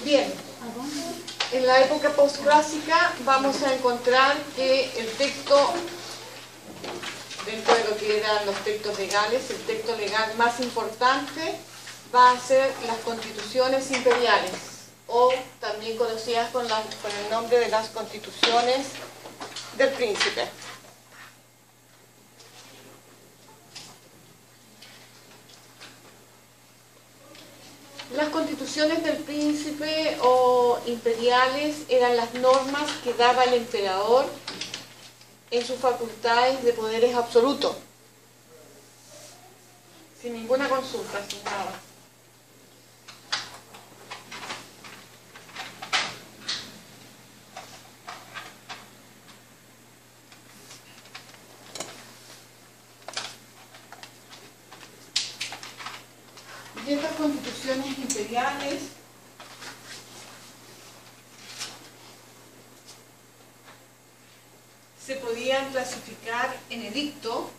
Bien, en la época postclásica vamos a encontrar que el texto, dentro de lo que eran los textos legales, el texto legal más importante va a ser las constituciones imperiales, o también conocidas con el nombre de las constituciones del príncipe. Las constituciones del príncipe o imperiales eran las normas que daba el emperador en sus facultades de poderes absolutos, sin ninguna consulta, sin nada. Y estas constituciones imperiales se podían clasificar en edicto,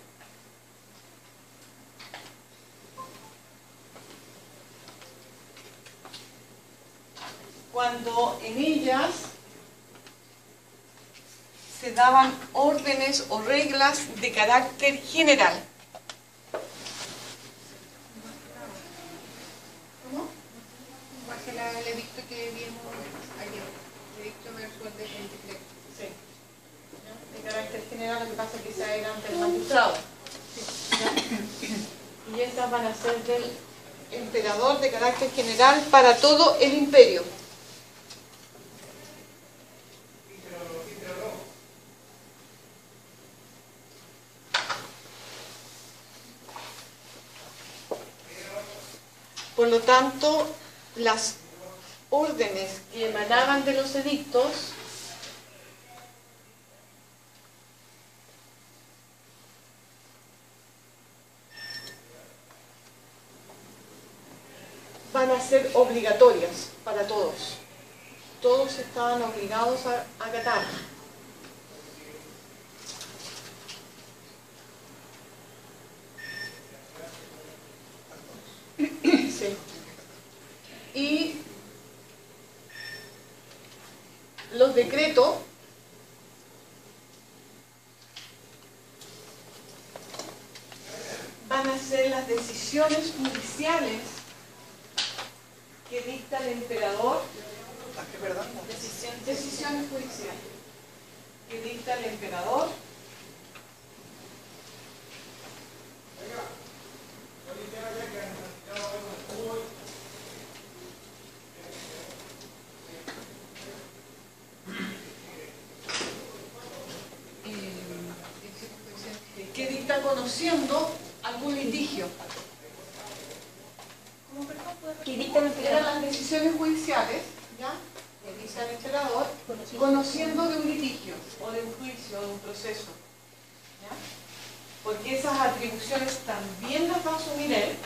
cuando en ellas se daban órdenes o reglas de carácter general. El edicto que vimos ayer, el edicto versus el decreto. Sí. De carácter general, lo que pasa es que esa era ante el magistrado. Y estas van a ser del emperador de carácter general para todo el imperio. Por lo tanto, las órdenes que emanaban de los edictos van a ser obligatorias para todos. Todos estaban obligados a acatar. Sí. Y los decretos van a ser las decisiones judiciales que dicta el emperador. Decisiones judiciales que dicta el emperador que dicta conociendo algún litigio. Que dictan el Eran las decisiones judiciales, ¿ya? Que dicta el emperador, conociendo de un litigio, o de un juicio, o de un proceso. ¿Ya? Porque esas atribuciones también las va a asumir él,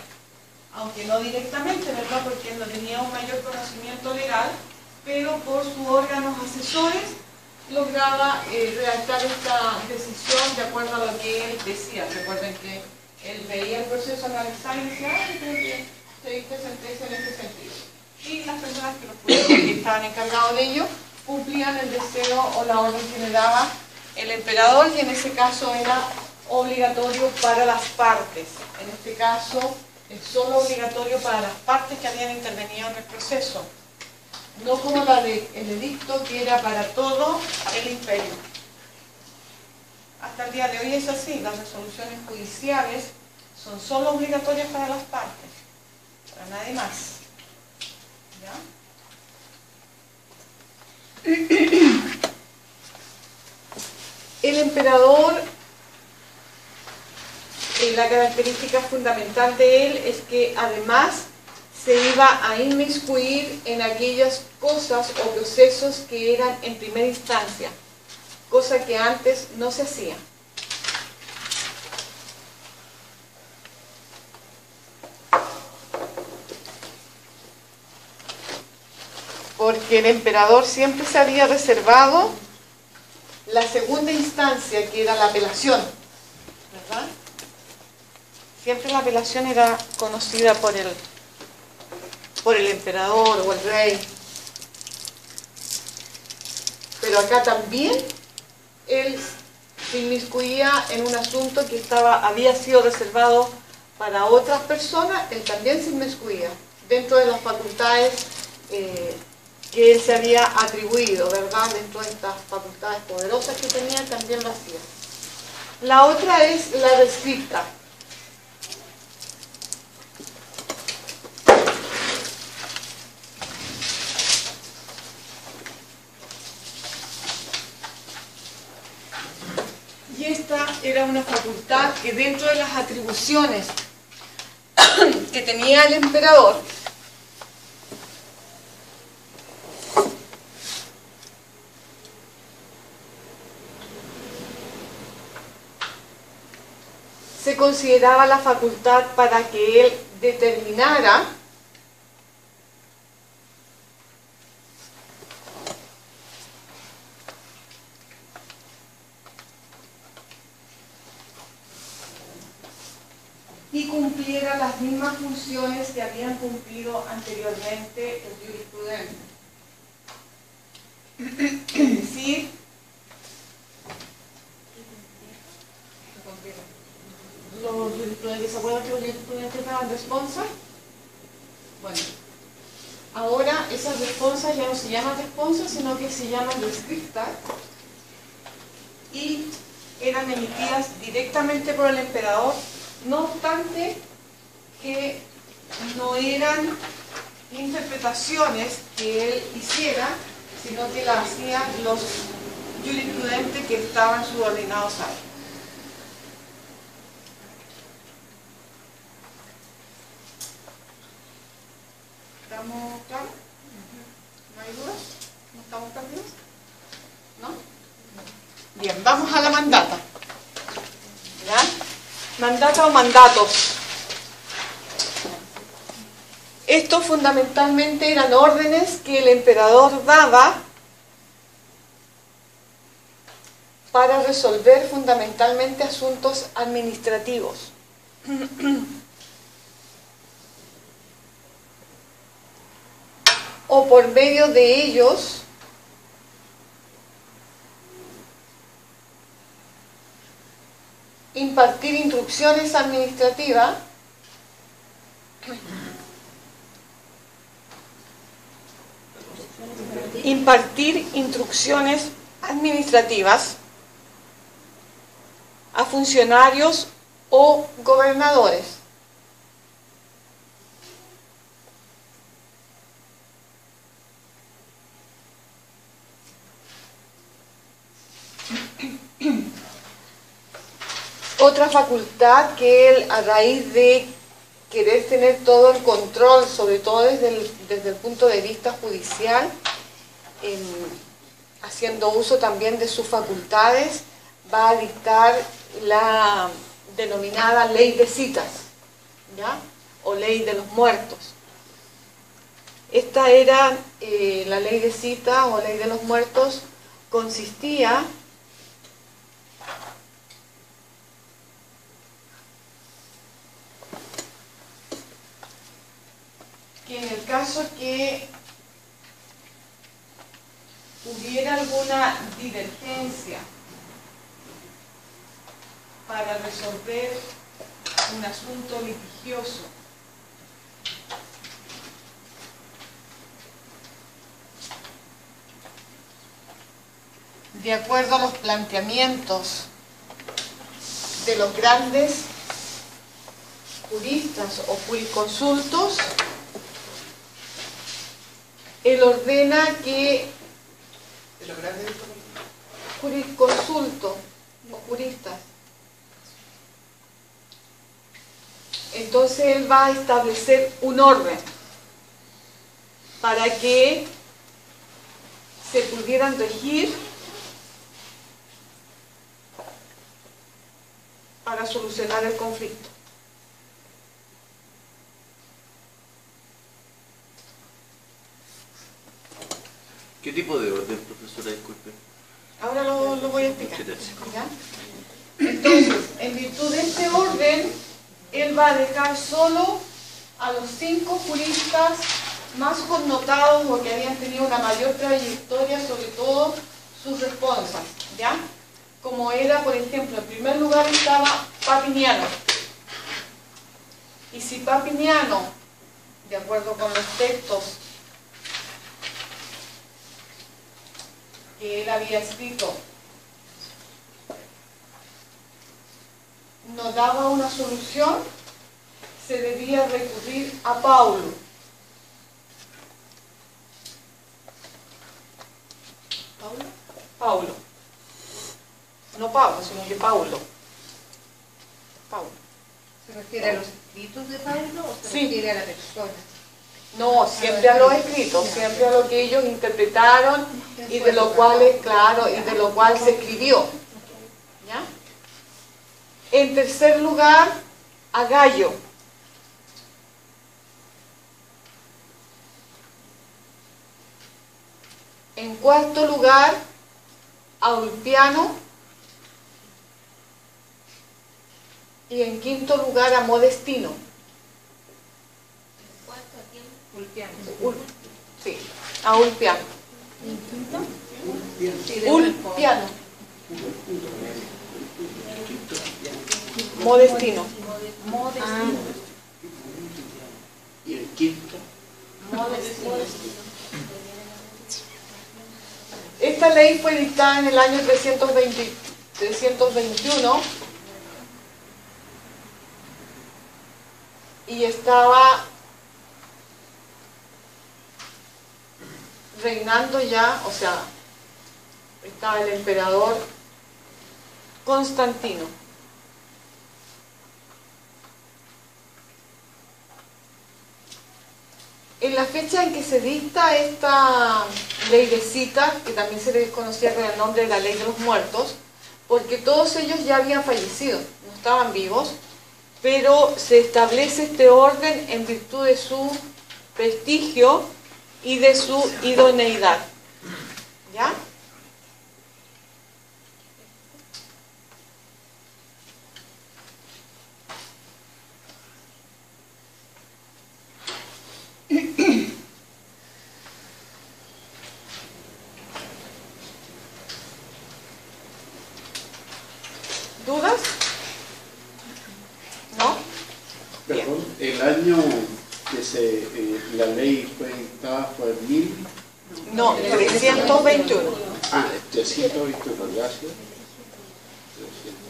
aunque no directamente, ¿verdad? Porque él no tenía un mayor conocimiento legal, pero por sus órganos asesores lograba redactar esta decisión de acuerdo a lo que él decía. Recuerden que él veía el proceso, analizaba y decía, creo que se dicta sentencia en este sentido. Y las personas que estaban encargados de ello cumplían el deseo o la orden que le daba el emperador, y en ese caso era obligatorio para las partes. En este caso es solo obligatorio para las partes que habían intervenido en el proceso, no como el edicto, que era para todo el imperio. Hasta el día de hoy es así, las resoluciones judiciales son solo obligatorias para las partes, para nadie más. ¿Ya? El emperador, la característica fundamental de él es que además se iba a inmiscuir en aquellas cosas o procesos que eran en primera instancia, cosa que antes no se hacía. Porque el emperador siempre se había reservado la segunda instancia, que era la apelación, ¿verdad? Siempre la apelación era conocida por él. por el emperador o el rey. Pero acá también él se inmiscuía en un asunto que había sido reservado para otras personas. Él también se inmiscuía dentro de las facultades que él se había atribuido, ¿verdad? Dentro de estas facultades poderosas que tenía, también lo hacía. La otra es la descripta. Y esta era una facultad que dentro de las atribuciones que tenía el emperador, se consideraba la facultad para que él determinara y cumpliera las mismas funciones que habían cumplido anteriormente el jurisprudente. Es decir, los jurisprudentes, ¿se acuerdan que los jurisprudentes daban responsas? Bueno, ahora esas responsas ya no se llaman responsas, sino que se llaman descriptas y eran emitidas directamente por el emperador, no obstante que no eran interpretaciones que él hiciera, sino que las hacían los jurisprudentes que estaban subordinados a él. ¿Estamos claros? ¿No hay dudas? ¿No estamos perdidos? ¿No? Bien, vamos a la mandata. ¿Ya? Mandata o mandatos. Estos fundamentalmente eran órdenes que el emperador daba para resolver fundamentalmente asuntos administrativos. O por medio de ellos impartir instrucciones administrativas a funcionarios o gobernadores. Otra facultad que él, a raíz de querer tener todo el control, sobre todo desde el punto de vista judicial, haciendo uso también de sus facultades, va a dictar la denominada ley de citas, ¿ya? O ley de los muertos. Esta era la ley de citas o ley de los muertos, consistía que en el caso que hubiera alguna divergencia para resolver un asunto litigioso, de acuerdo a los planteamientos de los grandes juristas o jurisconsultos, él ordena que ¿De los grandes jurisconsultos o juristas, entonces él va a establecer un orden para que se pudieran regir para solucionar el conflicto. ¿Qué tipo de orden, profesora? Disculpe. Ahora lo voy a explicar. Muchas gracias. ¿Ya? Entonces, en virtud de este orden, él va a dejar solo a los 5 juristas más connotados o que habían tenido una mayor trayectoria, sobre todo sus responsas, ¿ya? Como era, por ejemplo, en primer lugar estaba Papiniano. Y si Papiniano, de acuerdo con los textos que él había escrito, no daba una solución, se debía recurrir a Paulo. Paulo. No Pablo, sino que Paulo. Paulo. ¿Se refiere a los escritos de Pablo o se Sí. refiere a la persona? No, siempre a los escritos, siempre a lo que ellos interpretaron y de lo cual, claro, y de lo cual se escribió. ¿Ya? En tercer lugar, a Gallo. En cuarto lugar, a Ulpiano. Y en quinto lugar, a Modestino. Sí, a Ulpiano. Ulpiano. Modestino. ¿Y el quinto? Esta ley fue dictada en el año 321 y estaba reinando ya, o sea, estaba el emperador Constantino. En la fecha en que se dicta esta ley de citas, que también se le conocía con el nombre de la ley de los muertos, porque todos ellos ya habían fallecido, no estaban vivos, pero se establece este orden en virtud de su prestigio y de su idoneidad. ¿Ya? ¿Dudas? ¿No? Bien. Perdón, el año que la ley fue dictada fue 1000. No, 321. 321, gracias. 321.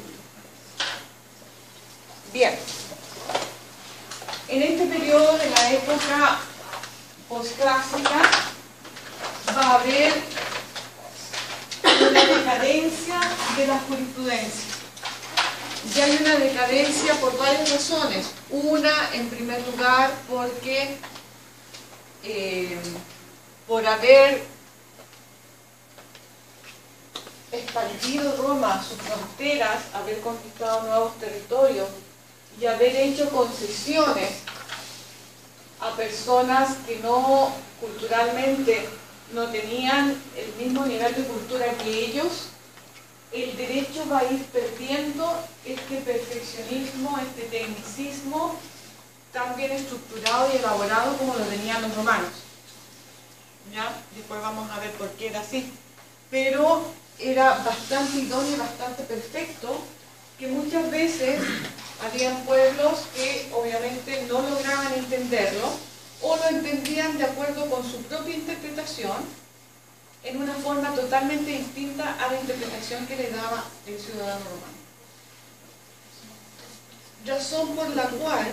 Bien. En este periodo de la época posclásica va a haber una decadencia de la jurisprudencia. Y hay una decadencia por varias razones. Una, en primer lugar, porque por haber expandido Roma sus fronteras, haber conquistado nuevos territorios y haber hecho concesiones a personas que no, culturalmente, no tenían el mismo nivel de cultura que ellos, el derecho va a ir perdiendo este perfeccionismo, este tecnicismo tan bien estructurado y elaborado como lo tenían los romanos. ¿Ya? Después vamos a ver por qué era así. Pero era bastante idóneo y bastante perfecto, que muchas veces habían pueblos que obviamente no lograban entenderlo o lo entendían de acuerdo con su propia interpretación en una forma totalmente distinta a la interpretación que le daba el ciudadano romano. Razón por la cual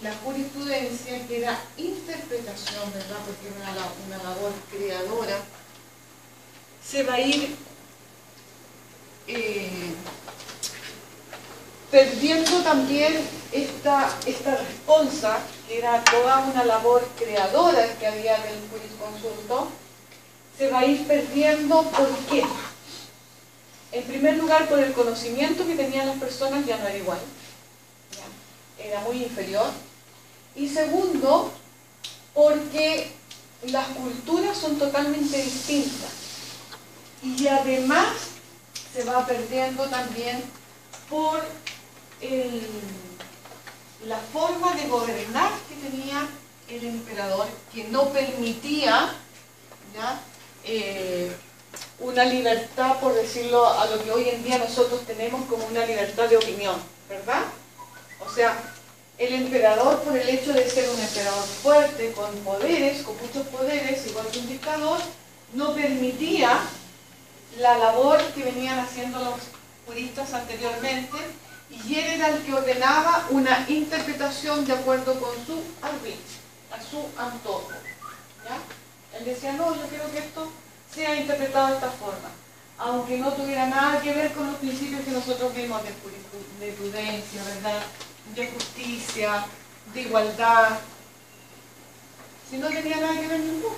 la jurisprudencia, que era interpretación, ¿verdad? Porque era una labor creadora, se va a ir perdiendo también esta responsa, que era toda una labor creadora que había en el jurisconsulto, se va a ir perdiendo. ¿Por qué? En primer lugar, por el conocimiento que tenían las personas ya no era igual, ¿ya? Era muy inferior. Y segundo, porque las culturas son totalmente distintas. Y además se va perdiendo también por la forma de gobernar que tenía el emperador que no permitía, ¿ya? Una libertad, por decirlo, a lo que hoy en día nosotros tenemos como una libertad de opinión, ¿verdad? O sea, el emperador, por el hecho de ser un emperador fuerte, con poderes, con muchos poderes, igual que un dictador, no permitía la labor que venían haciendo los juristas anteriormente, y él era el que ordenaba una interpretación de acuerdo con su arbitrio, a su antojo, ¿ya? Él decía, no, yo quiero que esto sea interpretado de esta forma, aunque no tuviera nada que ver con los principios que nosotros vimos de prudencia, ¿verdad?, de justicia, de igualdad, si no tenía nada que ver ninguno.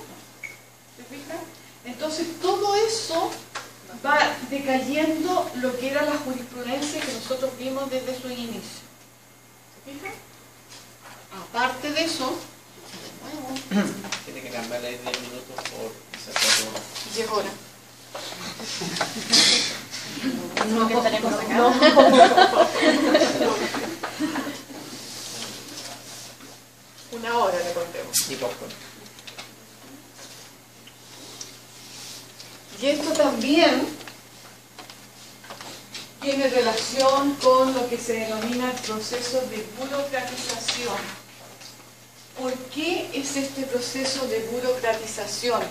¿Se fijan? Entonces todo eso va decayendo lo que era la jurisprudencia que nosotros vimos desde su inicio. ¿Se fijan? Aparte de eso, de nuevo, Tiene que cambiarle 10 minutos por 10 horas. No, que estaremos acá. No. Una hora le contemos. y popcorn. Y esto también tiene relación con lo que se denomina el proceso de burocratización. ¿Por qué es este proceso de burocratización?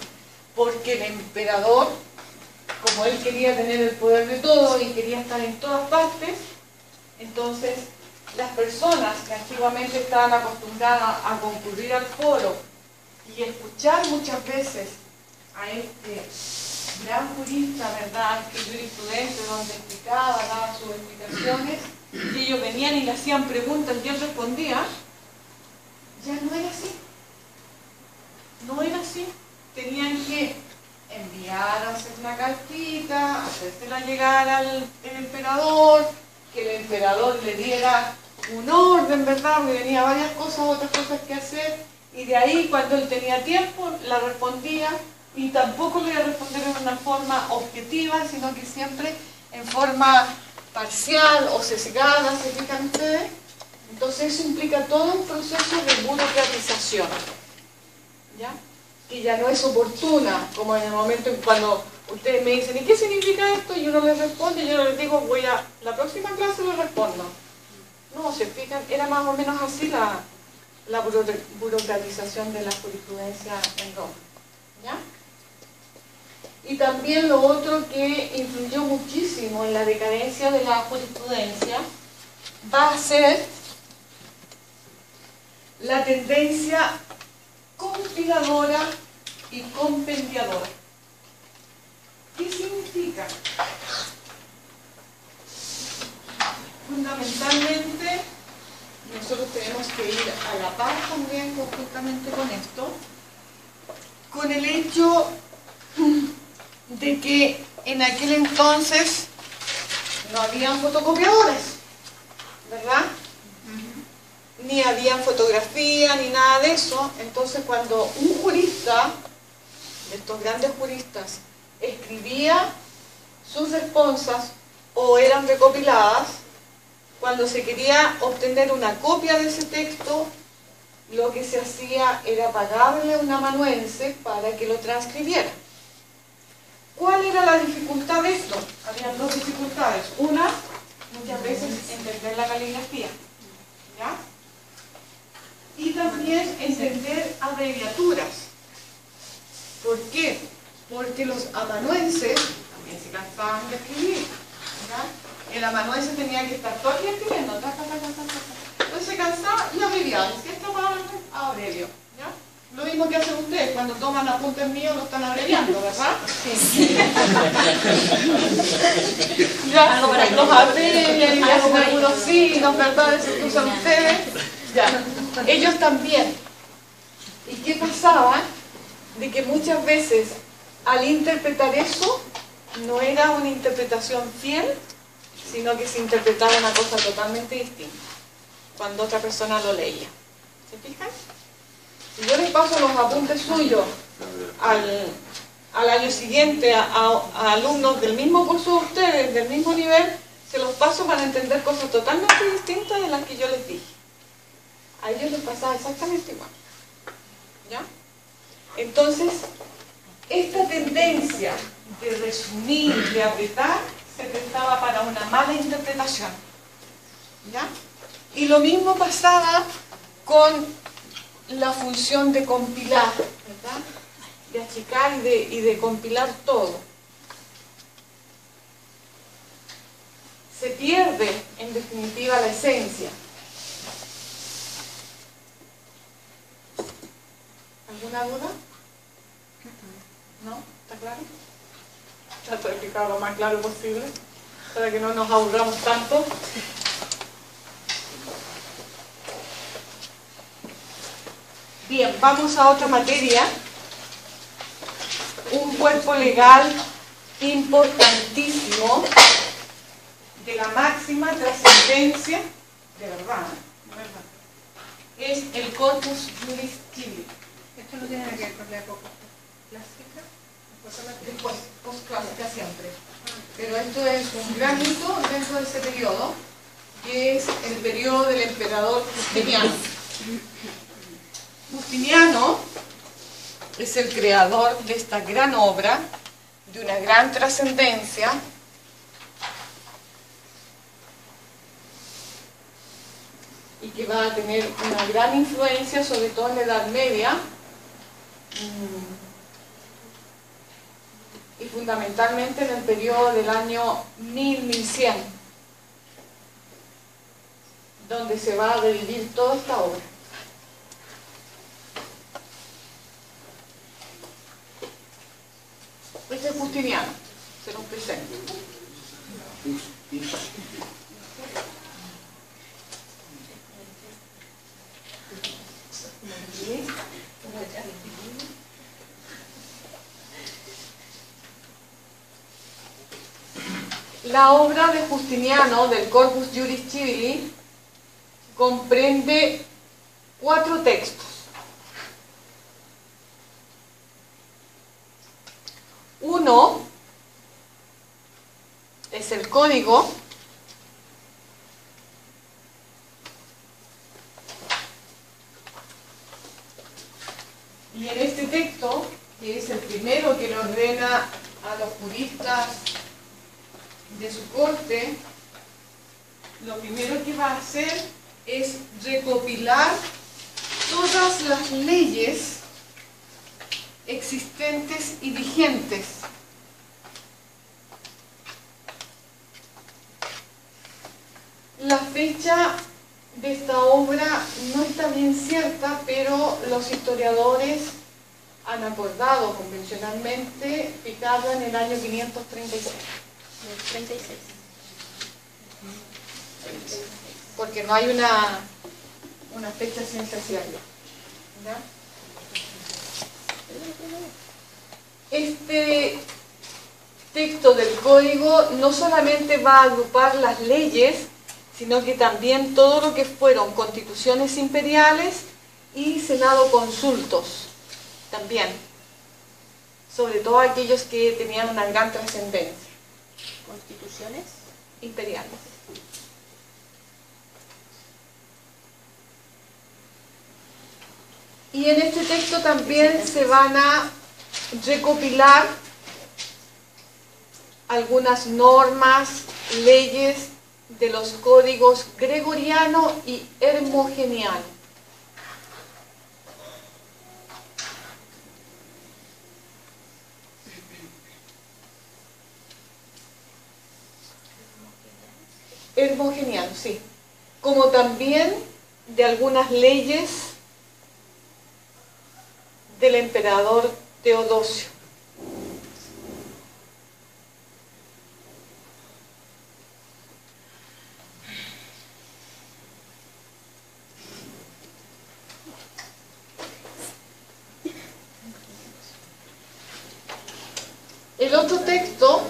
Porque el emperador, como él quería tener el poder de todo y quería estar en todas partes, entonces las personas que antiguamente estaban acostumbradas a concurrir al foro y escuchar muchas veces a este gran jurista, ¿verdad?, que jurisprudente, donde explicaba, daba sus explicaciones, y ellos venían y le hacían preguntas y él respondía, ya no era así. No era así. Tenían que enviar a hacer una cartita, hacérsela llegar al emperador, que el emperador le diera un orden, ¿verdad?, porque tenía varias cosas, otras cosas que hacer, y de ahí cuando él tenía tiempo la respondía, y tampoco le iba a responder en una forma objetiva, sino que siempre en forma parcial o sesgada, ¿se fijan ustedes? Entonces eso implica todo un proceso de burocratización, ¿ya? Que ya no es oportuna, como en el momento en cuando ustedes me dicen, ¿y qué significa esto? Y uno les responde, y yo les digo, la próxima clase les respondo. No, se fijan, era más o menos así la burocratización de la jurisprudencia en Roma, ¿ya? Y también lo otro que influyó muchísimo en la decadencia de la jurisprudencia va a ser la tendencia compiladora y compendiadora. ¿Qué significa? Fundamentalmente, nosotros tenemos que ir a la par también conjuntamente con esto, con el hecho de que en aquel entonces no habían fotocopiadores, ¿verdad? Ni habían fotografía, ni nada de eso. Entonces cuando un jurista, de estos grandes juristas, escribía sus responsas o eran recopiladas, cuando se quería obtener una copia de ese texto, lo que se hacía era pagarle a un amanuense para que lo transcribiera. ¿Cuál era la dificultad de esto? Había dos dificultades. Una, muchas veces entender la caligrafía, ¿ya? Y también entender abreviaturas. ¿Por qué? Porque los amanuenses también se cansaban de escribir, ¿ya? El amanuense tenía que estar todo el día escribiendo, entonces se cansaba y abreviaba. Si esta palabra abrevio, ¿ya? Lo mismo que hacen ustedes cuando toman apuntes míos, lo están abreviando, ¿verdad? Sí. Ya, los abrevian y hacen algunos signos, ¿verdad? Eso que usan ustedes. Ya, ellos también. ¿Y qué pasaba? De que muchas veces al interpretar eso no era una interpretación fiel, sino que se interpretaba una cosa totalmente distinta cuando otra persona lo leía. ¿Se fijan? Si yo les paso los apuntes suyos al año siguiente a alumnos del mismo curso de ustedes, del mismo nivel, se los paso para entender cosas totalmente distintas de las que yo les dije. A ellos les pasaba exactamente igual. ¿Ya? Entonces, esta tendencia de resumir, de apretar, se prestaba para una mala interpretación. ¿Ya? Y lo mismo pasaba con la función de compilar, ¿verdad? De achicar y de compilar todo. Se pierde, en definitiva, la esencia. ¿Alguna duda? ¿No? ¿Está claro? Trato de explicar lo más claro posible para que no nos aburramos tanto. Bien, vamos a otra materia. Un cuerpo legal importantísimo de la máxima trascendencia, de verdad, es el Corpus Juris Civilis. Esto no tiene nada que ver con la época clásica. Después, postclásica siempre. Pero esto es un gran hito dentro de ese periodo, que es el periodo del emperador Justiniano. Justiniano es el creador de esta gran obra, de una gran trascendencia, y que va a tener una gran influencia, sobre todo en la Edad Media, y fundamentalmente en el periodo del año 1000-1100, donde se va a revivir toda esta obra. Este es Justiniano, se nos presenta. La obra de Justiniano, del Corpus Juris Civilis, comprende 4 textos. Uno es el código, y en este texto, que es el primero que le ordena a los juristas de su corte, lo primero que va a hacer es recopilar todas las leyes existentes y vigentes. La fecha de esta obra no está bien cierta, pero los historiadores han acordado convencionalmente fijarla en el año 536. 36. Porque no hay una fecha ciencia cierta. ¿Ya? Este texto del código no solamente va a agrupar las leyes, sino que también todo lo que fueron constituciones imperiales y senado consultos también, sobre todo aquellos que tenían una gran trascendencia. Constituciones Imperiales. Y en este texto también se van a recopilar algunas normas, leyes de los códigos gregoriano y hermogeniano. Hermogeniano, sí. Como también de algunas leyes del emperador Teodosio. El otro texto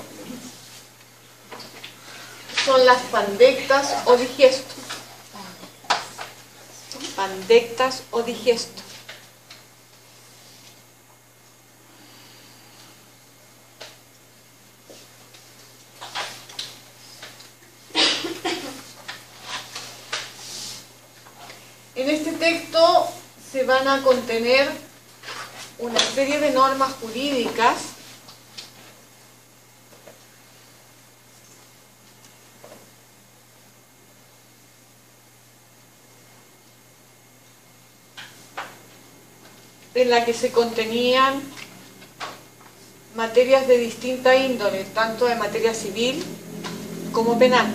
son las pandectas o digestos. Pandectas o digestos. En este texto se van a contener una serie de normas jurídicas en la que se contenían materias de distinta índole, tanto de materia civil como penal.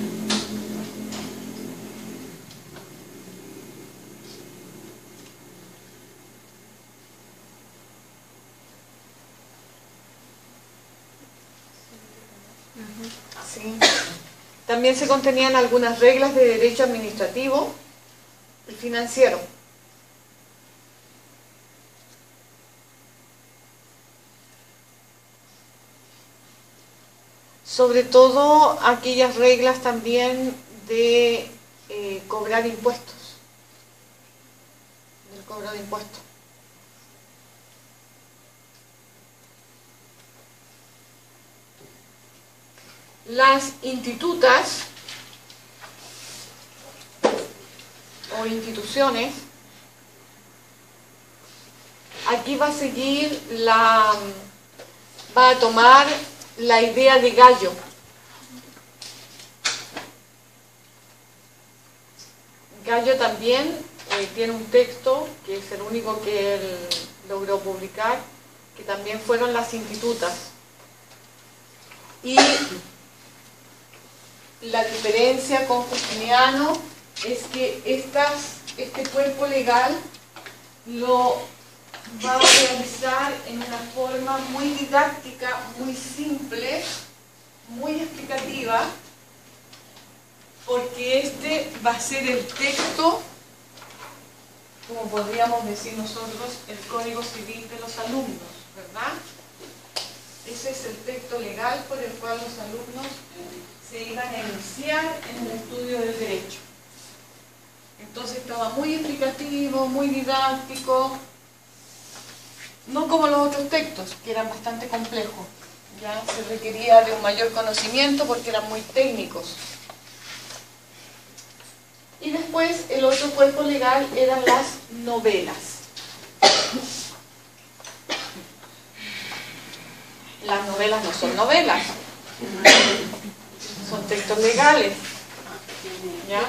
Sí. También se contenían algunas reglas de derecho administrativo y financiero. Sobre todo aquellas reglas también de cobrar impuestos, del cobro de impuestos. Las institutas o instituciones, aquí va a seguir va a tomar la idea de Gallo. Gallo también tiene un texto, que es el único que él logró publicar, que también fueron las institutas. Y la diferencia con Justiniano es que este cuerpo legal lo va a realizar en una forma muy didáctica, muy simple, muy explicativa, porque este va a ser el texto, como podríamos decir nosotros, el Código Civil de los alumnos, ¿verdad? Ese es el texto legal por el cual los alumnos se iban a iniciar en el estudio del derecho. Entonces estaba muy explicativo, muy didáctico, no como los otros textos, que eran bastante complejos. Ya se requería de un mayor conocimiento porque eran muy técnicos. Y después el otro cuerpo legal eran las novelas. Las novelas no son novelas, son textos legales. ¿Ya?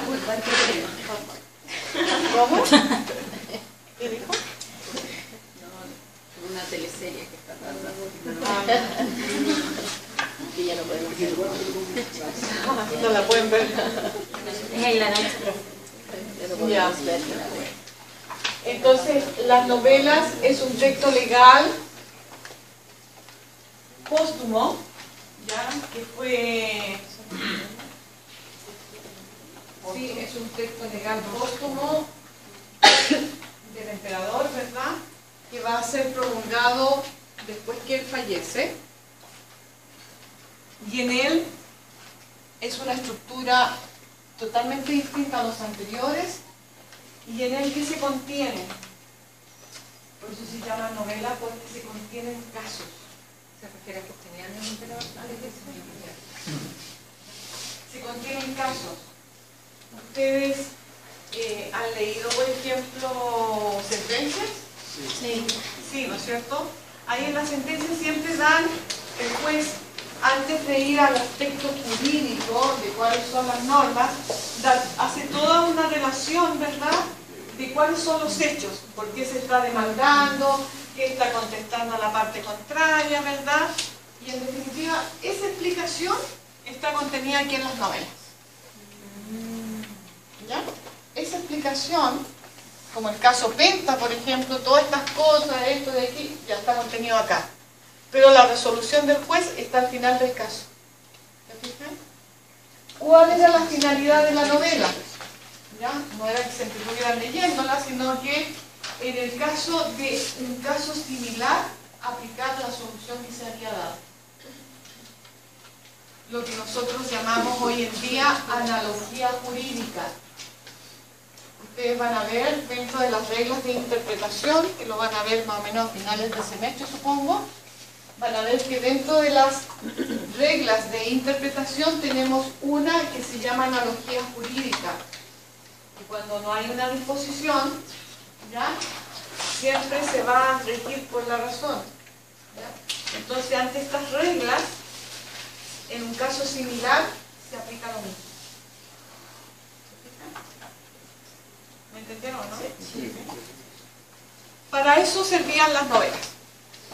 ¿Cómo? ¿Qué dijo? Una teleserie que está pasando. Que ya no podemos ver. No la pueden ver. Es en la noche. Ya. Entonces, las novelas es un texto legal póstumo, ya, que fue... Sí, es un texto legal póstumo del emperador, ¿verdad?, que va a ser promulgado después que él fallece, y en él es una estructura totalmente distinta a los anteriores, y en él que se contienen, por eso se llama novela, porque se contienen casos. ¿Se refiere a Justiniano el emperador? Se contienen casos. ¿Ustedes han leído, por ejemplo, sentencias? Sí. Sí, ¿no es cierto? Ahí en las sentencias siempre dan, el juez, antes de ir a los textos jurídicos, de cuáles son las normas, hace toda una relación, ¿verdad?, de cuáles son los hechos, por qué se está demandando, qué está contestando a la parte contraria, ¿verdad? Y en definitiva, esa explicación está contenida aquí en las novelas. ¿Ya? Esa explicación, como el caso Penta, por ejemplo, todas estas cosas, esto de aquí, ya está contenido acá. Pero la resolución del juez está al final del caso. ¿Se fijan? ¿Cuál era la finalidad de la novela? ¿Ya? No era que se estuvieran leyéndola, sino que en el caso de un caso similar, aplicar la solución que se había dado. Lo que nosotros llamamos hoy en día analogía jurídica. Ustedes van a ver dentro de las reglas de interpretación, que lo van a ver más o menos a finales del semestre, supongo, van a ver que dentro de las reglas de interpretación tenemos una que se llama analogía jurídica. Y cuando no hay una disposición, ¿ya?, siempre se va a regir por la razón. ¿Ya? Entonces, ante estas reglas, en un caso similar, se aplica lo mismo. ¿Me entendieron, no? Sí. Para eso servían las novelas.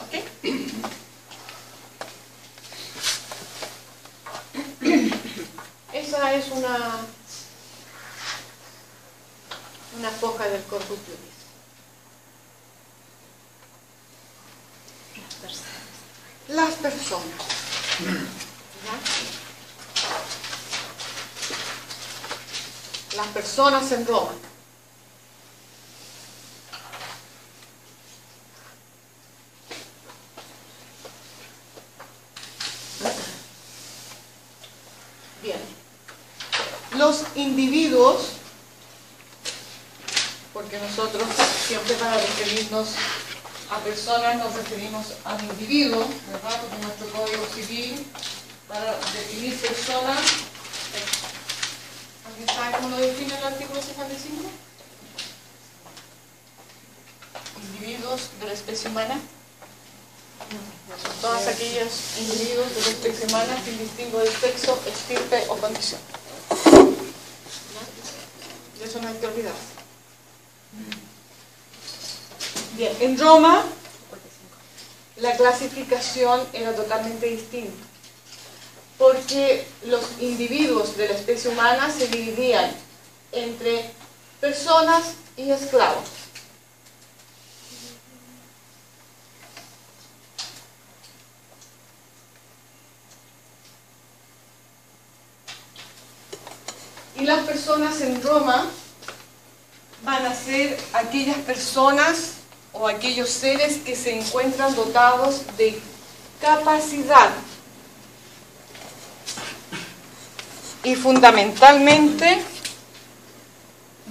¿Ok? Esa es una foja del corpus juris. Las personas. ¿Ya? Las personas en Roma. Bien. Los individuos, porque nosotros siempre para referirnos a personas nos referimos al individuo, ¿verdad? Porque nuestro Código Civil, para definir personas, ¿alguien sabe cómo lo define el artículo 55? Individuos de la especie humana. Son todos aquellos individuos de la especie humana sin distingo de sexo, estirpe o condición. De eso no hay que olvidarse. Bien, en Roma la clasificación era totalmente distinta, porque los individuos de la especie humana se dividían entre personas y esclavos. Y las personas en Roma van a ser aquellas personas o aquellos seres que se encuentran dotados de capacidad y fundamentalmente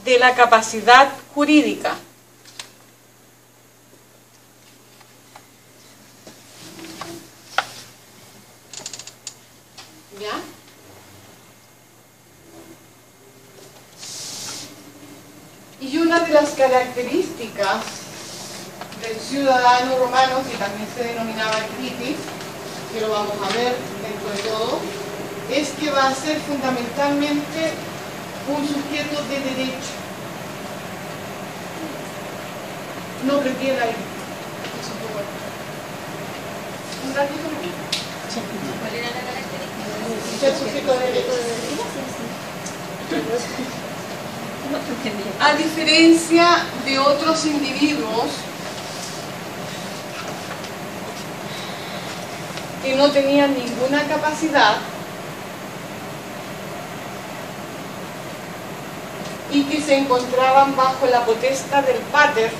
de la capacidad jurídica. ¿Ya? Y una de las características del ciudadano romano, que también se denominaba quitis, que lo vamos a ver dentro de todo, es que va a ser fundamentalmente un sujeto de derecho. No prefiere ahí. Un ratito más. ¿Cuál era la característica? Ser sujeto de derecho. No te entendí. A diferencia de otros individuos que no tenían ninguna capacidad y que se encontraban bajo la potestad del pater,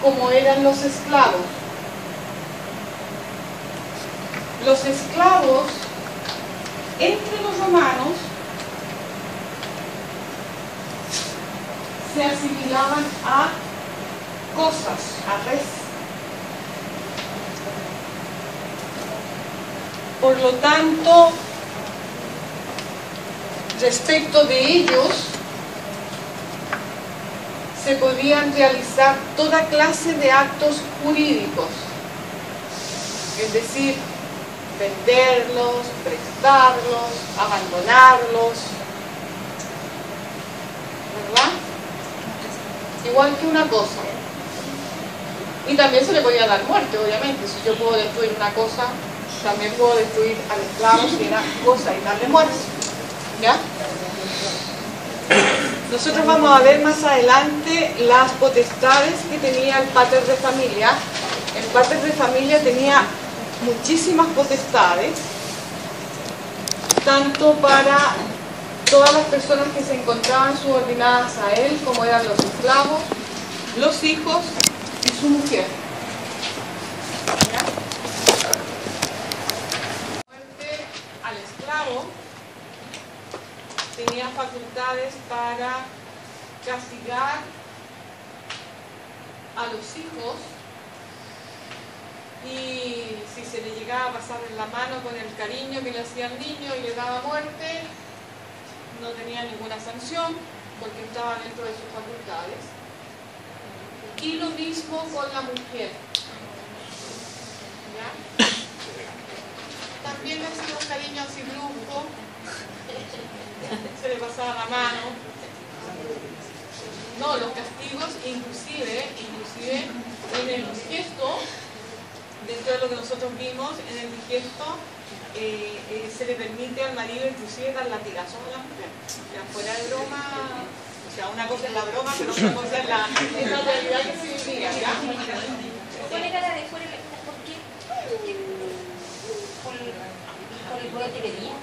como eran los esclavos. Los esclavos, entre los romanos, se asimilaban a cosas, a res. Por lo tanto, respecto de ellos, se podían realizar toda clase de actos jurídicos, es decir, venderlos, prestarlos, abandonarlos, ¿verdad? Igual que una cosa. Y también se le podía dar muerte, obviamente. Si yo puedo destruir una cosa, también puedo destruir al esclavo si era cosa y darle muerte. ¿Ya? Nosotros vamos a ver más adelante las potestades que tenía el pater de familia. El pater de familia tenía muchísimas potestades, tanto para todas las personas que se encontraban subordinadas a él, como eran los esclavos, los hijos y su mujer. ¿Ya? Muerte al esclavo tenía facultades para castigar a los hijos, y si se le llegaba a pasar en la mano con el cariño que le hacía al niño y le daba muerte, no tenía ninguna sanción porque estaba dentro de sus facultades. Y lo mismo con la mujer. ¿Ya? También le hacía un cariño así brusco, se le pasaba la mano. No, los castigos inclusive en el digesto, dentro de lo que nosotros vimos, en el digesto se le permite al marido inclusive dar latigazos a la mujer. O sea, fuera de broma, o sea, una cosa es la broma, pero otra cosa es la realidad que se vivía, ¿ya? ¿Cuál era la de fuera? ¿Por qué? ¿Por el poder que tenía?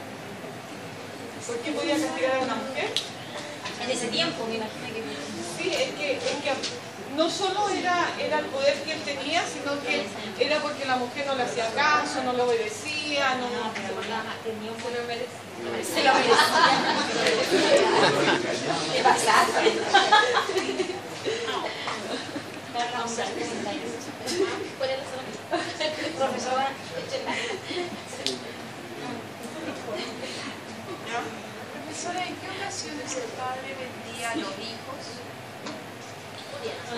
¿Por qué podía castigar a una mujer? En ese tiempo, me imagino que... Sí, es que no solo era el poder que él tenía, sino que era porque la mujer no le hacía caso, no le obedecía, no... Tenía un poder merecido. Se lo merecía. ¿Qué pasaste? ¿Cuál es la zona? Profesora, Profesora, ¿en qué ocasiones el padre vendía a los hijos?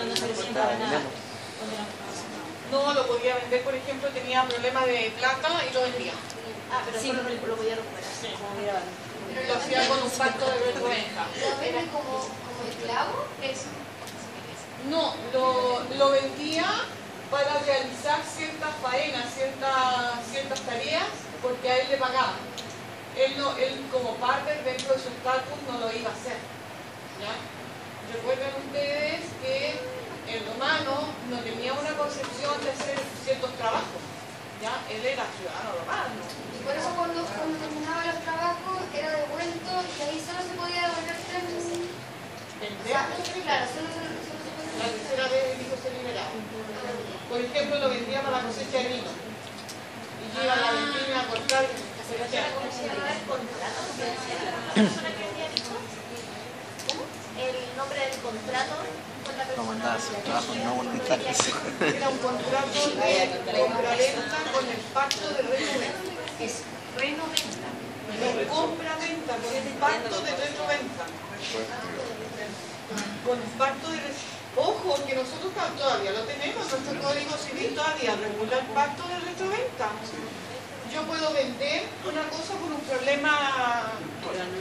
no se presentaba nada. No lo podía vender, por ejemplo, tenía problemas de plata y lo vendía. Pero sí, lo podía recuperar. Lo hacía con un pacto de renta. ¿Lo vende como esclavo? Eso. No, lo vendía para realizar ciertas faenas, ciertas tareas, porque a él le pagaban. Él como partner dentro de su estatus no lo iba a hacer. ¿Ya? Recuerden ustedes que el romano no tenía una concepción de hacer ciertos trabajos. ¿Ya? Él era ciudadano romano. Y por eso cuando terminaba los trabajos era devuelto y ahí solo se podía devolver 3 veces. Claro, solo se podía. La tercera vez el hijo se liberaba. Por ejemplo, lo vendía para la cosecha de vino. Y llega a la vendimia a cortar. ¿Cómo se llama el contrato? ¿La persona que vendía hijos? El nombre del contrato con la Como persona. andaba sin trabajo, no voluntarios. Era un contrato de compraventa con el pacto de retroventa. Es renoventa. De compra-venta, con el pacto de retroventa. Con el pacto de Ojo, que nosotros todavía lo tenemos, nuestro Código Civil todavía regula el pacto de retroventa. Yo puedo vender una cosa por un problema,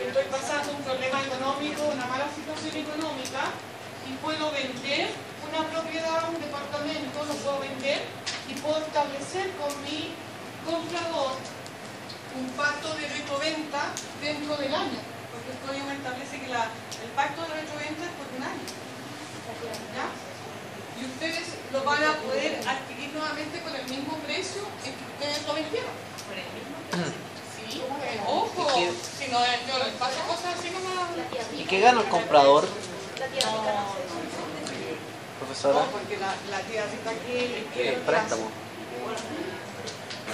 estoy pasando un problema económico, una mala situación económica, y puedo vender una propiedad, un departamento, lo puedo vender y puedo establecer con mi comprador un pacto de retroventa dentro del año, porque el código establece que el pacto de retroventa es por un año. ¿Ya? Y ustedes lo van a poder adquirir nuevamente con el mismo precio en que ustedes lo vendieron. ¿Por el mismo precio? Sí, ojo, si no, yo les paso cosas así nomás. ¿Y qué gana el comprador, La tía rica no hace. profesora? No, porque la tía rica aquí quiere El préstamo.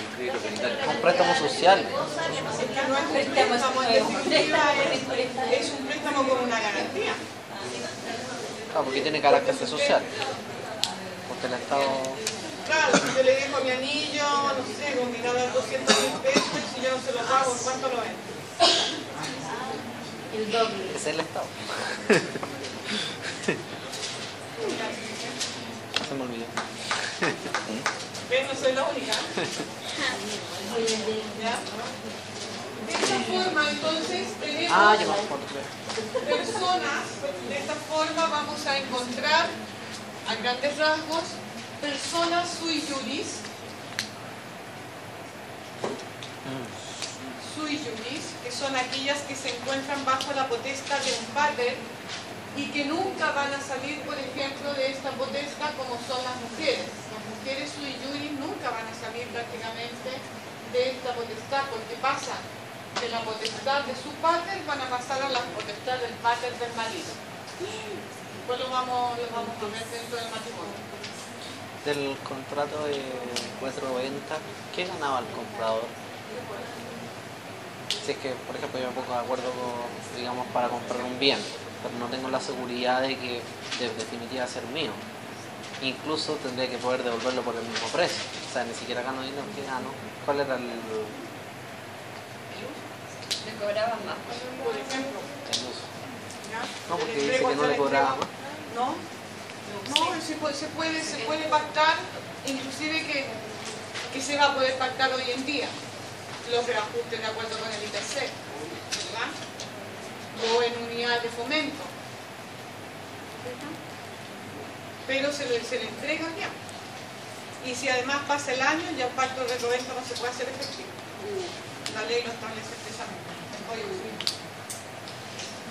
Un Un préstamo social. Es que no es un préstamo, en definitiva es un préstamo con una garantía. Ah, porque tiene carácter social. Porque el Estado... Claro, si yo le dejo mi anillo, no sé, con mi gana 200.000 pesos, si yo no se lo pago, ¿cuánto lo vendo? El doble. Es el Estado. Se me olvidó. ¿Ves? No soy la única. ¿Ya? De esta forma, entonces, tenemos Ah, ya me acuerdo. personas, de esta forma vamos a encontrar, a grandes rasgos, personas sui juris, que son aquellas que se encuentran bajo la potestad de un pater y que nunca van a salir, por ejemplo, de esta potestad como son las mujeres. Las mujeres sui juris nunca van a salir prácticamente de esta potestad porque pasan de la potestad de su pater, van a pasar a la potestad del pater del marido. Después lo vamos a ver dentro del matrimonio. Del contrato de retroventa, ¿qué ganaba el comprador? Si es que, por ejemplo, yo me pongo de acuerdo con, digamos, para comprar un bien, pero no tengo la seguridad de que de definitiva ser mío. Incluso tendría que poder devolverlo por el mismo precio. O sea, ni siquiera gano dinero que gano. ¿Cuál era el...? Le cobraban más. Por ejemplo, El uso. ¿ya? No, porque El dice entrego que no hasta le la cobraba entrega. más. No, se puede pactar, inclusive que se va a poder pactar hoy en día los reajustes de acuerdo con el IPC, ¿verdad? O en unidades de fomento. Pero se le entrega ya. Y si además pasa el año, ya el pacto de reventa no se puede hacer efectivo. La ley lo establece expresamente.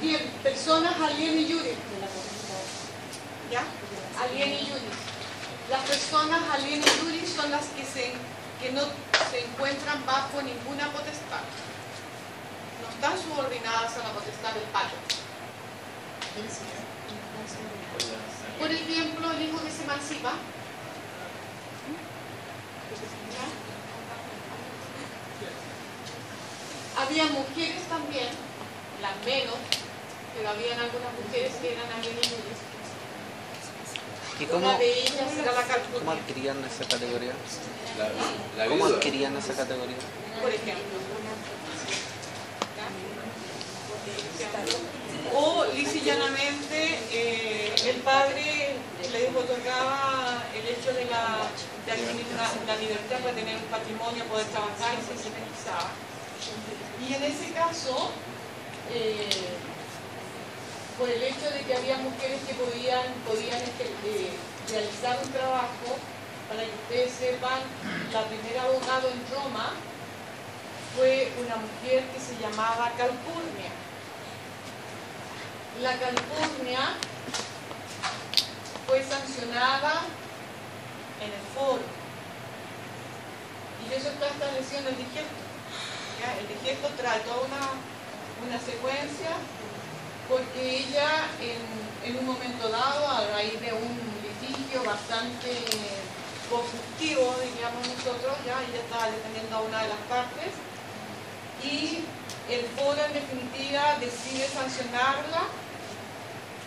Bien, personas alien y juris. ¿Ya? Alien y juris. Las personas alien y juris son las que no se encuentran bajo ninguna potestad. No están subordinadas a la potestad del padre. Por ejemplo, el hijo que se emancipa. Había mujeres también, las menos, pero habían algunas mujeres que eran alienígenas. ¿Y Una de ellas era la cómo Calpurnia, adquirían esa categoría? La ¿Cómo viuda. adquirían esa categoría? por ejemplo. O lisa y llanamente el padre le otorgaba el hecho de adquirir una libertad para tener un patrimonio, poder trabajar y se independizaba. Y en ese caso, por el hecho de que había mujeres que podían realizar un trabajo, para que ustedes sepan, la primera abogado en Roma fue una mujer que se llamaba Calpurnia. La Calpurnia fue sancionada en el foro. Y eso está establecido en el digesto. ¿Ya? El digesto trae toda una secuencia, porque ella en un momento dado, a raíz de un litigio bastante conflictivo, diríamos nosotros, ya ella estaba defendiendo a una de las partes, y el foro en definitiva decide sancionarla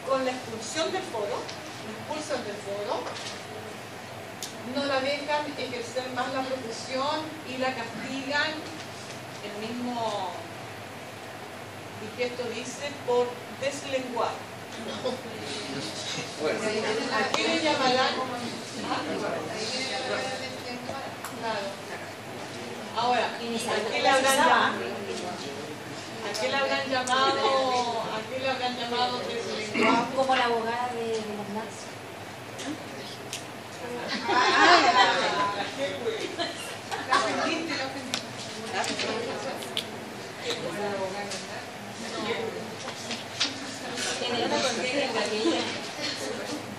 con la expulsión del foro, la expulsan del foro, no la dejan ejercer más la profesión y la castigan, el mismo digesto dice, por deslenguado. Bueno, ¿A qué le llamarán? Claro. Ahora, ¿a qué le habrán llamado deslenguado? Como la abogada de los nazis. La ofendiste.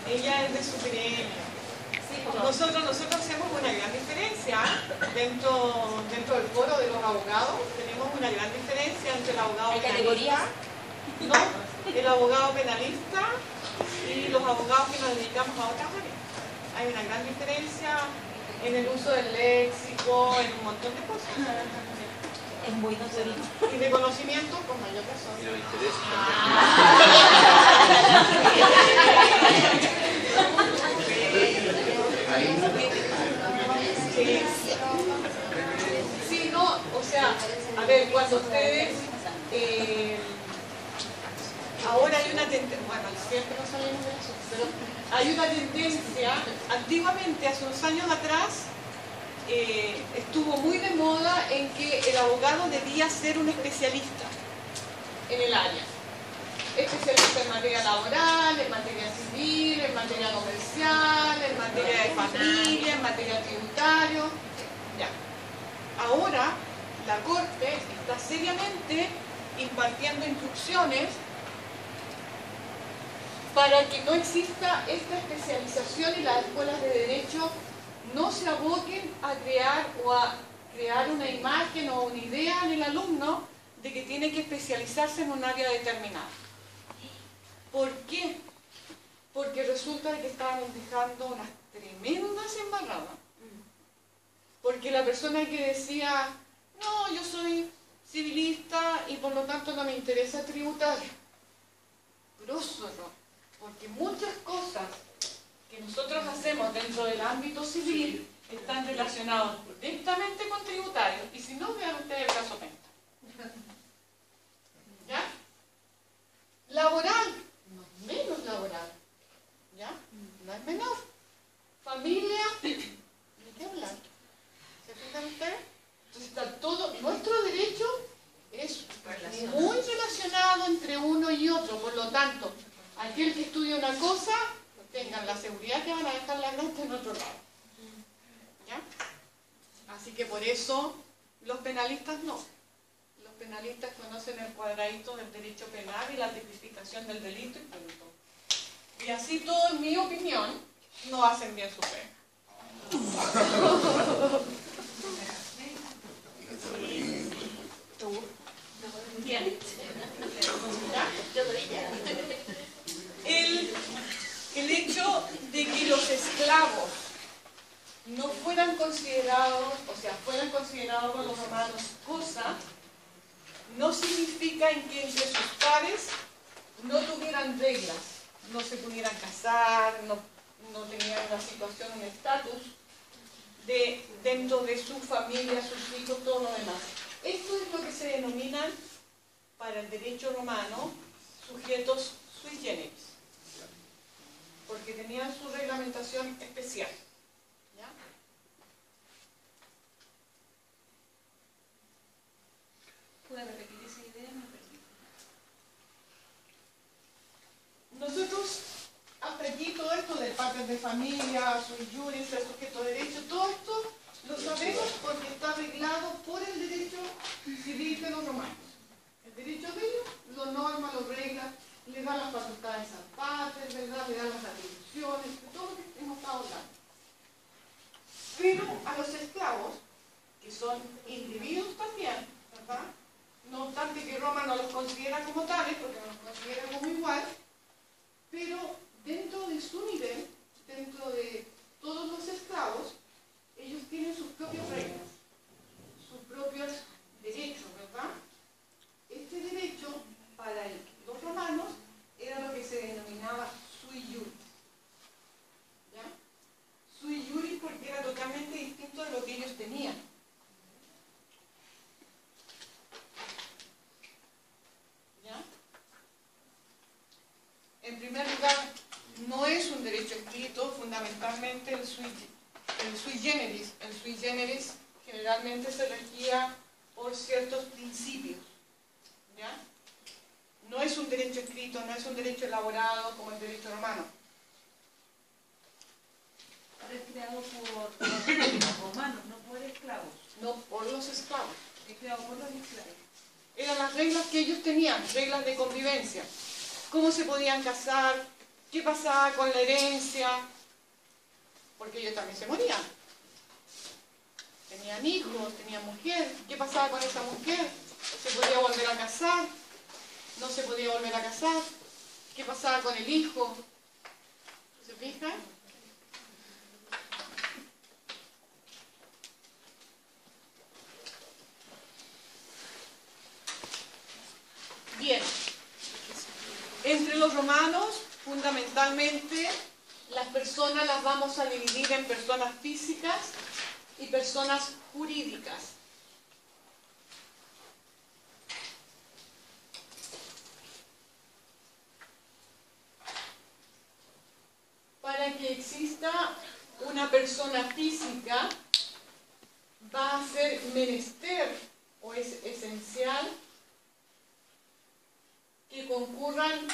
Ella es de su gremio. Nosotros hacemos una gran diferencia dentro del foro de los abogados. Tenemos una gran diferencia entre el abogado penalista, ¿no? El abogado penalista y los abogados que nos dedicamos a otras áreas. Hay una gran diferencia en el uso del léxico, en un montón de cosas. Es muy notorio. Y de conocimiento con mayor razón. y los intereses Sí, no, o sea, a ver, cuando ustedes, ahora hay una tendencia, bueno, siempre no sabemos de eso, pero hay una tendencia, antiguamente, hace unos años atrás, estuvo muy de moda en que el abogado debía ser un especialista en el área. Especialista en materia laboral, en materia civil, en materia comercial, en materia de familia, en materia tributaria. Ya. Ahora la Corte está seriamente impartiendo instrucciones para que no exista esta especialización y las escuelas de derecho no se aboquen a crear una imagen o una idea en el alumno de que tiene que especializarse en un área determinada. ¿Por qué? Porque resulta que estaban dejando unas tremendas embarradas. Porque la persona que decía, no, yo soy civilista y por lo tanto no me interesa tributario. Grosso error. Porque muchas cosas que nosotros hacemos dentro del ámbito civil están relacionados directamente con tributarios. Y si no, vean ustedes el caso Penta. ¿Ya? Laboral, no es menos laboral. ¿Ya? No es menor. Familia, ni qué hablar. ¿Se fijan ustedes? Entonces está todo, nuestro derecho es muy relacionado entre uno y otro, por lo tanto, aquel que estudia una cosa, tengan la seguridad que van a dejar la nota en otro lado. ¿Ya? Así que por eso los penalistas no. Los penalistas conocen el cuadradito del derecho penal y la tipificación del delito y punto. Y así todo, en mi opinión, no hacen bien su pena. Bien. El hecho de que los esclavos no fueran considerados, o sea, fueran considerados por los romanos cosa, no significa en que entre sus pares no tuvieran reglas, no se pudieran casar, no tenían una situación, un estatus dentro de su familia, sus hijos, todo lo demás. Esto es lo que se denominan para el derecho romano sujetos sui generis, porque tenían su reglamentación especial. ¿Ya? ¿Puede repetir esa idea? Me perdí. Nosotros hasta aquí todo esto de padres de familia, sui juris, el sujeto de derecho, todo esto lo sabemos porque está arreglado por el derecho civil de los romanos. El derecho de ellos lo norma, lo regla, le da las facultades al padre, ¿verdad? Le da las atribuciones, todo lo que hemos estado hablando. Pero a los esclavos, que son individuos también, ¿verdad? No obstante que Roma no los considera como tales, porque no los considera como igual, pero dentro de su nivel, dentro de todos los esclavos, ellos tienen sus propias reglas, sus propios derechos, ¿verdad? Este derecho, para los romanos, era lo que se denominaba sui juris. ¿Ya? Sui juris porque era totalmente distinto de lo que ellos tenían. ¿Ya? En primer lugar, no es un derecho escrito, fundamentalmente el sui generis. El sui generis generalmente se regía por ciertos principios. ¿Ya? No es un derecho escrito, no es un derecho elaborado como el derecho romano. Es creado por los romanos, no por esclavos. No por los esclavos. Es creado por los esclavos. Eran las reglas que ellos tenían, reglas de convivencia. Cómo se podían casar, qué pasaba con la herencia, porque ellos también se morían. Tenían hijos, tenían mujer, ¿qué pasaba con esa mujer? ¿Se podía volver a casar? ¿No se podía volver a casar? ¿Qué pasaba con el hijo? ¿Se fijan? Bien. Entre los romanos, fundamentalmente, las personas las vamos a dividir en personas físicas y personas jurídicas. Para que exista una persona física, va a ser menester o es esencial que concurran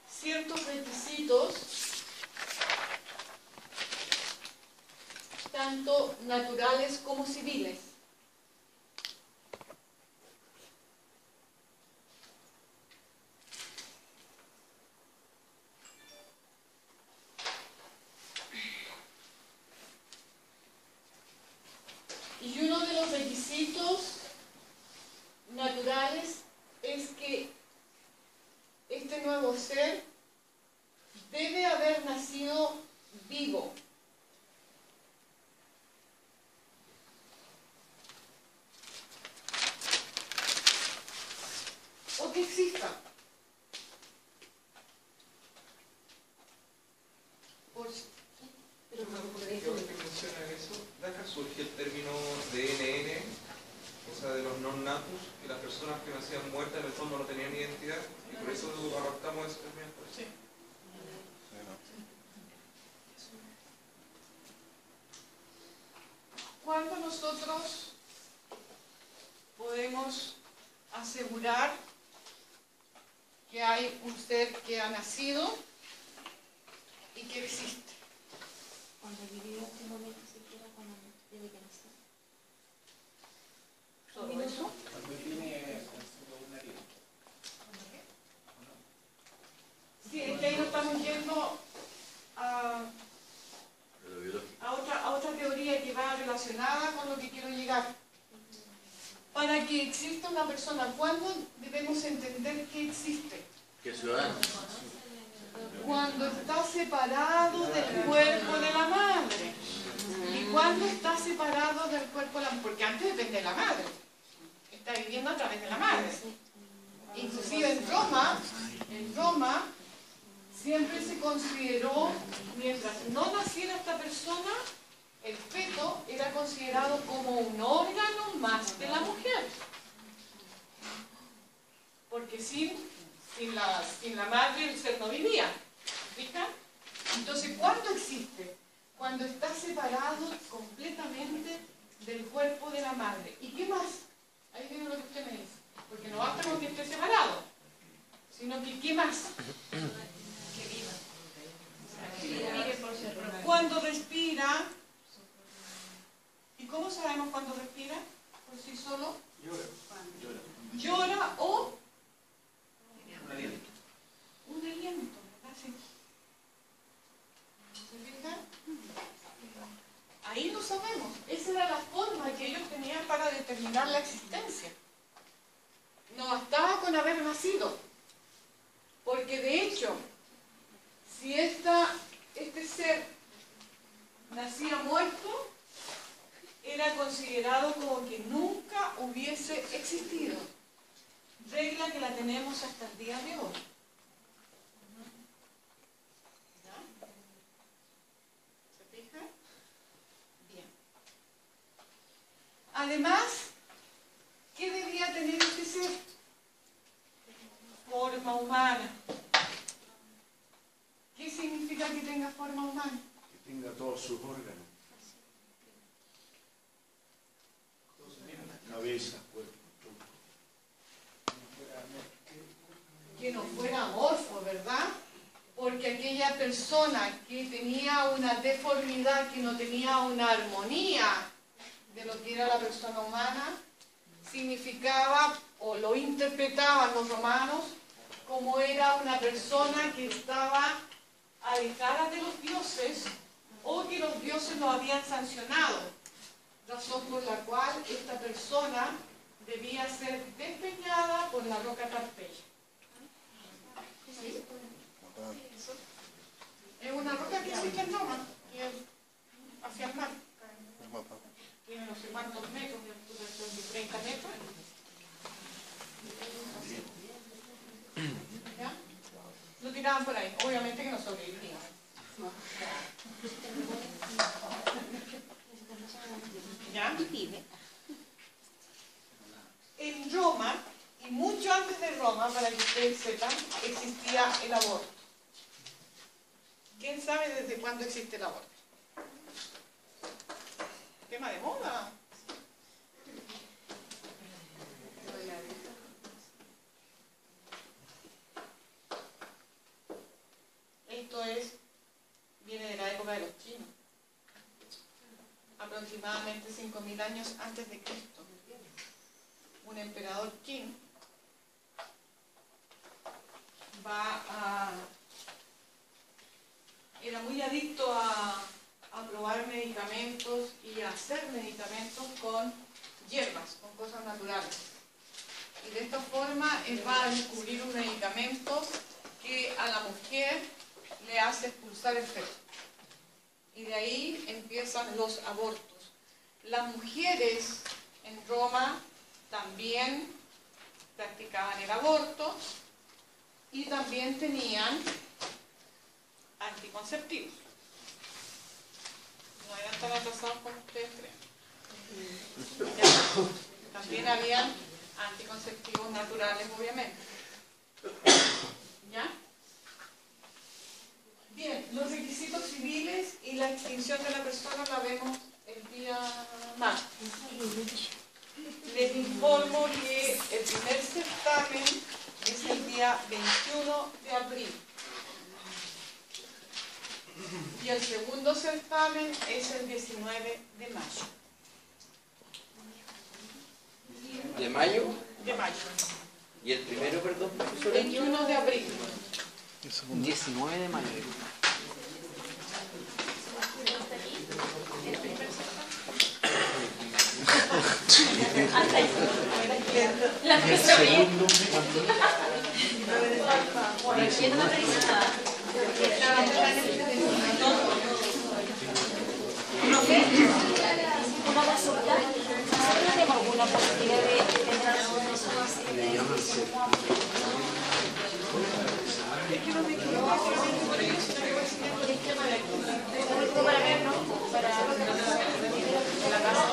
ciertos requisitos, tanto naturales como civiles. Y uno de los requisitos naturales es que este nuevo ser debe haber nacido vivo. O que exista. Pero que mencionan eso, ¿de acá surge el término DNN? O sea, sea, de los non-natus, que las personas que nacían muertas en el fondo no tenían identidad, y por eso arrastramos ese término. Sí. ¿Cuándo nosotros podemos asegurar que hay un ser que ha nacido y que existe? Cuando vivió un momento siquiera cuando desde que nació. ¿Todo eso? Sí, es que ahí nos estamos yendo a otra teoría que va relacionada con lo que quiero llegar. Para que exista una persona, ¿cuándo debemos entender que existe? ¿Qué ciudadano? Cuando está separado del cuerpo de la madre. ¿Y cuándo está separado del cuerpo de la madre? Porque antes depende de la madre. Está viviendo a través de la madre. Inclusive en Roma siempre se consideró, mientras no naciera esta persona, el feto era considerado como un órgano más de la mujer. Porque sin la madre el ser no vivía. ¿Fijan? Entonces, ¿cuándo existe? Cuando está separado completamente del cuerpo de la madre. ¿Y qué más? Ahí viene lo que usted me dice. Porque no basta con que esté separado, sino que ¿qué más? Cuando respira. ¿Y cómo sabemos cuando respira? ¿Por sí solo? Llora o un aliento, ¿verdad? Sí. ¿Se fijan? Ahí lo sabemos. Esa era la forma que ellos tenían para determinar la existencia. No bastaba con haber nacido. Porque de hecho, si este ser nacía muerto, era considerado como que nunca hubiese existido. Regla que la tenemos hasta el día de hoy. ¿Ya? ¿Se fijan? Bien. Además, ¿qué debía tener este ser? Forma humana. ¿Qué significa que tenga forma humana? Que tenga todos sus órganos. Cabeza, cuerpo, tronco. Que no fuera amorfo, ¿verdad? Porque aquella persona que tenía una deformidad, que no tenía una armonía de lo que era la persona humana, significaba, o lo interpretaban los romanos, como era una persona que estaba alejada de los dioses, o que los dioses lo habían sancionado. Razón por la cual esta persona debía ser despeñada por la roca Tarpeya. ¿Sí? Es una roca que existe en Roma, que es hacia el mar. Tiene no sé cuántos metros de altura, son de 30 metros. ¿Ya? Lo tiraban por ahí, obviamente que no sobrevivían. ¿Ya? En Roma, y mucho antes de Roma, para que ustedes sepan, existía el aborto. ¿Quién sabe desde cuándo existe el aborto? Tema de moda. Esto viene de la época de los chinos. Aproximadamente 5.000 años antes de Cristo. Un emperador Qin era muy adicto a probar medicamentos y a hacer medicamentos con hierbas, con cosas naturales. Y de esta forma él va a descubrir un medicamento que a la mujer le hace expulsar el feto. Y de ahí empiezan los abortos. Las mujeres en Roma también practicaban el aborto y también tenían anticonceptivos. No eran tan atrasados como ustedes creen. También habían anticonceptivos naturales, obviamente. ¿Ya? Bien, los requisitos civiles y la extinción de la persona la vemos el día martes. Les informo que el primer certamen es el día 21 de abril. Y el segundo certamen es el 19 de mayo. ¿De mayo? De mayo. ¿Y el primero, perdón, profesora? 21 de abril. 19 de mayo. La profesora bien. Bueno, yo no me preguntaba. Profe, una consulta. ¿Nosotros tenemos alguna posibilidad de tener alguna para ver, ¿no? Para la casa.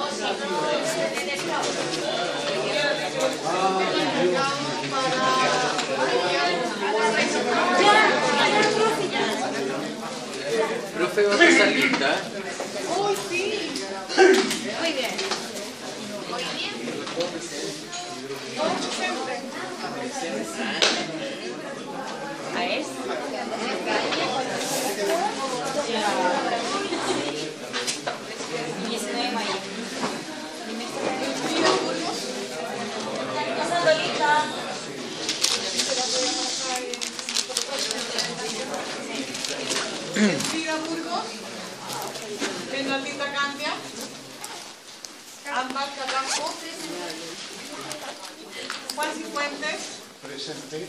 Profe, ¿va a pasar lista? ¡Uy, sí! Muy bien. Muy bien. ¿A eso? 19 de mayo. Pasando lista. Frida Burgos, Bernardita Candia, Ámbar Carrasco, Juan Cifuentes. Presente.